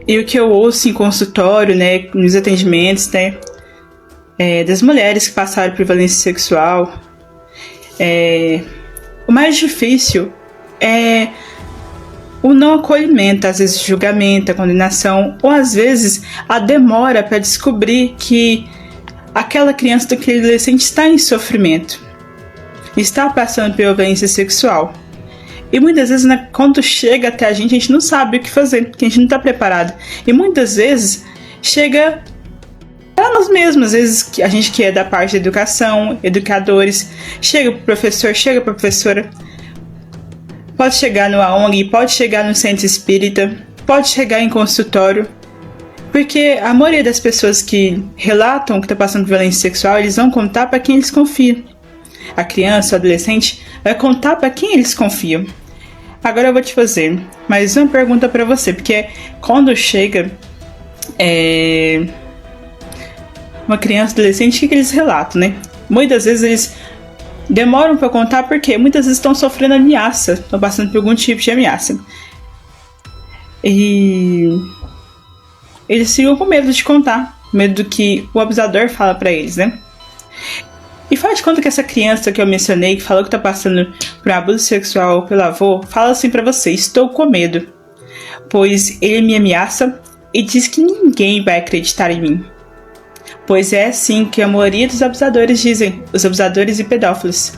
E o que eu ouço em consultório, né, nos atendimentos, né, das mulheres que passaram por violência sexual, o mais difícil é o não acolhimento, às vezes o julgamento, a condenação, ou às vezes a demora para descobrir que aquela criança, aquele adolescente está em sofrimento, está passando por violência sexual. E muitas vezes, né, quando chega até a gente não sabe o que fazer, porque a gente não está preparado. E muitas vezes chega para nós mesmos, às vezes a gente que é da parte da educação, educadores, chega para o professor, chega para a professora, pode chegar no ONG, pode chegar no centro espírita, pode chegar em consultório, porque a maioria das pessoas que relatam que está passando por violência sexual, eles vão contar para quem eles confiam. A criança, o adolescente, vai contar para quem eles confiam. Agora eu vou te fazer mais uma pergunta para você, porque quando chega uma criança, adolescente, o que eles relatam, né? Muitas vezes eles demoram para contar porque muitas vezes estão sofrendo ameaça, estão passando por algum tipo de ameaça. E eles ficam com medo de contar, medo do que o abusador fala para eles, né? E faz de conta que essa criança que eu mencionei, que falou que tá passando por um abuso sexual pelo avô, fala assim pra você: estou com medo, pois ele me ameaça e diz que ninguém vai acreditar em mim. Pois é assim que a maioria dos abusadores dizem, os abusadores e pedófilos,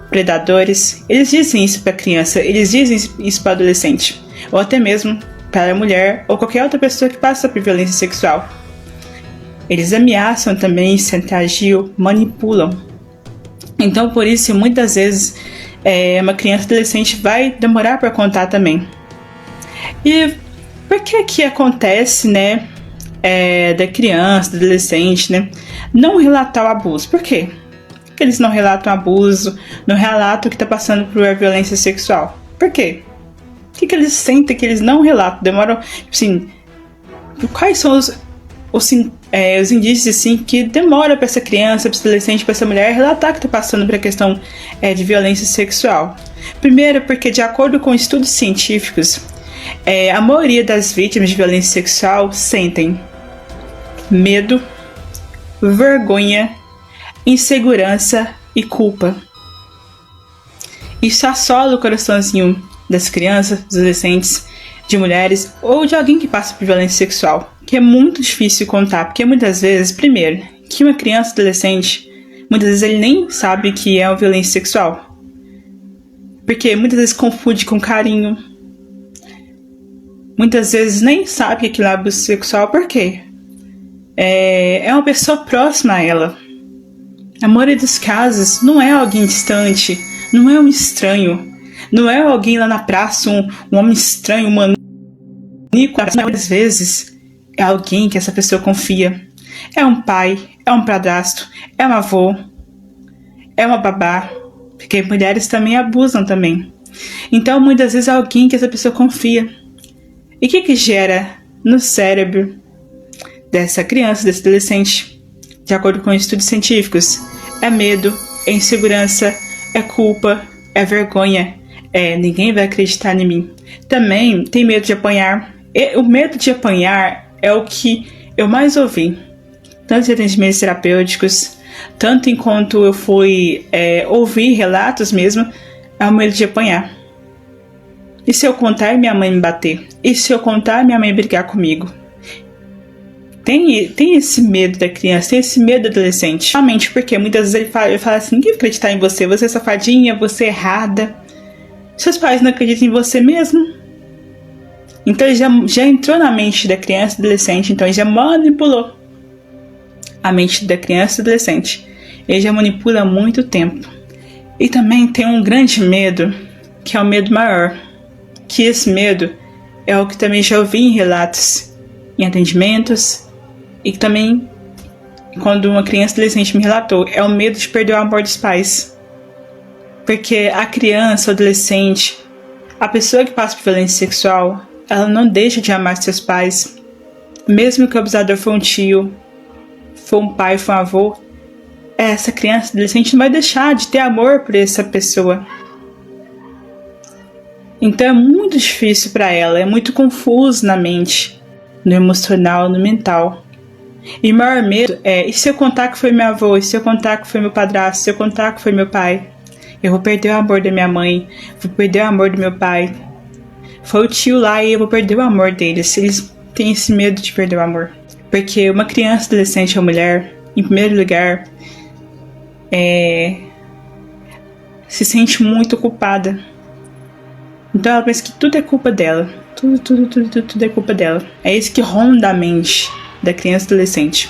predadores, eles dizem isso pra criança, eles dizem isso para adolescente, ou até mesmo para a mulher ou qualquer outra pessoa que passa por violência sexual. Eles ameaçam também, chantagiam, manipulam. Então, por isso, muitas vezes, uma criança adolescente vai demorar para contar também. E por que acontece, né, da criança, do adolescente, né, não relatar o abuso? Por quê? Por que eles não relatam o abuso, não relatam que está passando por violência sexual? Por quê? O que eles sentem que eles não relatam? Demoram, assim, quais são os indícios assim, que demora para essa criança, para esse adolescente, para essa mulher relatar que está passando por a questão de violência sexual? Primeiro, porque de acordo com estudos científicos, a maioria das vítimas de violência sexual sentem medo, vergonha, insegurança e culpa. Isso assola o coraçãozinho das crianças, dos adolescentes, de mulheres ou de alguém que passa por violência sexual, que é muito difícil contar, porque muitas vezes, primeiro, que uma criança, adolescente, muitas vezes ele nem sabe que é uma violência sexual, porque muitas vezes confunde com carinho, muitas vezes nem sabe que aquilo é abuso sexual, porque é uma pessoa próxima a ela. A maioria dos casos não é alguém distante, não é um estranho, não é alguém lá na praça, um homem estranho, um maníaco. Às vezes é alguém que essa pessoa confia. É um pai, é um padrasto, é um avô, é uma babá, porque mulheres também abusam também. Então muitas vezes é alguém que essa pessoa confia. E o que gera no cérebro dessa criança, desse adolescente, de acordo com estudos científicos? É medo, é insegurança, é culpa, é vergonha. Ninguém vai acreditar em mim. Também tem medo de apanhar. O medo de apanhar é o que eu mais ouvi, tanto em atendimentos terapêuticos, tanto enquanto eu fui ouvir relatos mesmo, é o medo de apanhar. E se eu contar minha mãe me bater? E se eu contar minha mãe brigar comigo? Tem esse medo da criança, tem esse medo do adolescente. Realmente, porque muitas vezes ele fala assim: ninguém vai acreditar em você, você é safadinha, você é errada. Seus pais não acreditam em você mesmo? Então ele já entrou na mente da criança e adolescente, então ele já manipulou a mente da criança e adolescente. Ele já manipula há muito tempo. E também tem um grande medo, que é o medo maior. Que esse medo é o que também já ouvi em relatos, em atendimentos, e que também, quando uma criança e adolescente me relatou, é o medo de perder o amor dos pais. Porque a criança, o adolescente, a pessoa que passa por violência sexual, ela não deixa de amar seus pais. Mesmo que o abusador for um tio, for um pai, for um avô, essa criança, adolescente, não vai deixar de ter amor por essa pessoa. Então é muito difícil para ela, é muito confuso na mente. no emocional, no mental. E o maior medo é, e se eu contar que foi meu avô, e se eu contar que foi meu padrasto, se eu contar que foi meu pai? Eu vou perder o amor da minha mãe, vou perder o amor do meu pai. Foi o tio lá e eu vou perder o amor deles. Eles têm esse medo de perder o amor. Porque uma criança, adolescente ou mulher, em primeiro lugar, se sente muito culpada. Então ela pensa que tudo é culpa dela. Tudo é culpa dela. É isso que ronda a mente da criança e adolescente.